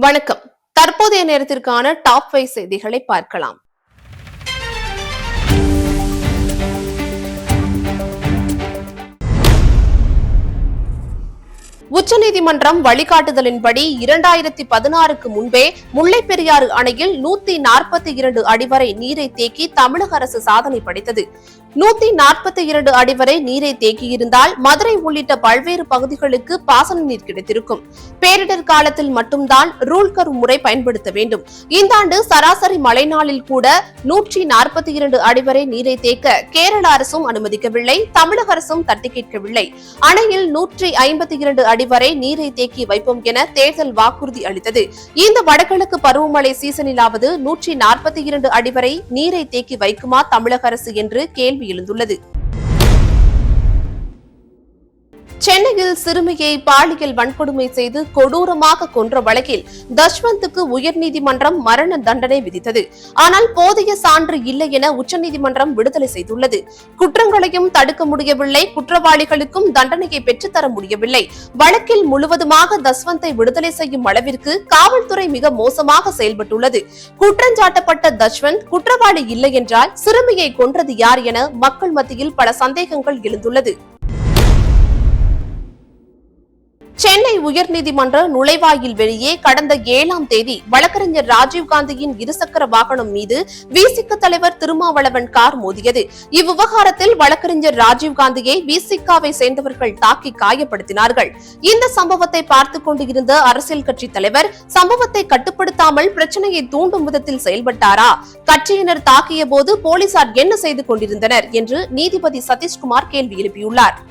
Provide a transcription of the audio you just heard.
வணக்கம். தற்போதைய நேரத்திற்கான டாப் 5 செய்திகளை பார்க்கலாம். உச்சநீதிமன்றம் வழிகாட்டுதலின்படி 2016க்கு முன்பே முல்லைப் பெரியாறு அணையில் 142 அடி வரை நீரை தேக்கி தமிழக அரசு சாதனை படைத்தது. 142 அடி வரை நீரை தேக்கியிருந்தால் மதுரை உள்ளிட்ட பல்வேறு பகுதிகளுக்கு பாசன நீர் கிடைத்திருக்கும். பேரிடர் காலத்தில் மட்டும்தான் ரூல் கர்வ் முறை பயன்படுத்த வேண்டும். இந்த ஆண்டு சராசரி மழை நாளில் கூட 142 அடி வரை நீரை தேக்க கேரள அரசும் அனுமதிக்கவில்லை, தமிழக அரசும் தட்டி கேட்கவில்லை. அணையில் 152 அடி வரை நீரை தேக்கி வைப்போம் என தேர்தல் வாக்குறுதி அளித்தது. இந்த வடகிழக்கு பருவமழை சீசனிலாவது 142 அடி வரை நீரை தேக்கி வைக்குமா தமிழக அரசு என்று கேள்வி எழுந்துள்ளது. சென்னையில் சிறுமியை பாலியல் வன்கொடுமை செய்து கொடூரமாக கொன்ற வழக்கில் தஷ்வந்த்துக்கு உயர்நீதிமன்றம் மரண தண்டனை விதித்தது. ஆனால் போதிய சான்று இல்லை என உச்சநீதிமன்றம் விடுதலை செய்துள்ளது. குற்றங்களையும் தடுக்க முடியவில்லை, குற்றவாளிகளுக்கும் தண்டனையை பெற்றுத்தர முடியவில்லை. வழக்கில் முழுவதுமாக தஷ்வந்தை விடுதலை செய்யும் அளவிற்கு காவல்துறை மிக மோசமாக செயல்பட்டுள்ளது. குற்றஞ்சாட்டப்பட்ட தஷ்வந்த் குற்றவாளி இல்லை என்றால் சிறுமியை கொன்றது யார் என மக்கள் மத்தியில் பல சந்தேகங்கள் எழுந்துள்ளது. சென்னை உயர்நீதிமன்ற நுழைவாயில் வெளியே கடந்த 7ஆம் தேதி வழக்கறிஞர் ராஜீவ்காந்தியின் இருசக்கர வாகனம் மீது விசிக தலைவர் திருமாவளவன் கார் மோதியது. இவ்விவகாரத்தில் வழக்கறிஞர் ராஜீவ்காந்தியை விசிகாவை சேர்ந்தவர்கள் தாக்கி காயப்படுத்தினார்கள். இந்த சம்பவத்தை பார்த்துக் கொண்டிருந்த அரசியல் கட்சி தலைவர் சம்பவத்தை கட்டுப்படுத்தாமல் பிரச்சனையை தூண்டும் விதத்தில் செயல்பட்டாரா? கட்சியினர் தாக்கிய போது போலீசார் என்ன செய்து கொண்டிருந்தனர் என்று நீதிபதி சதீஷ்குமார் கேள்வி எழுப்பியுள்ளார்.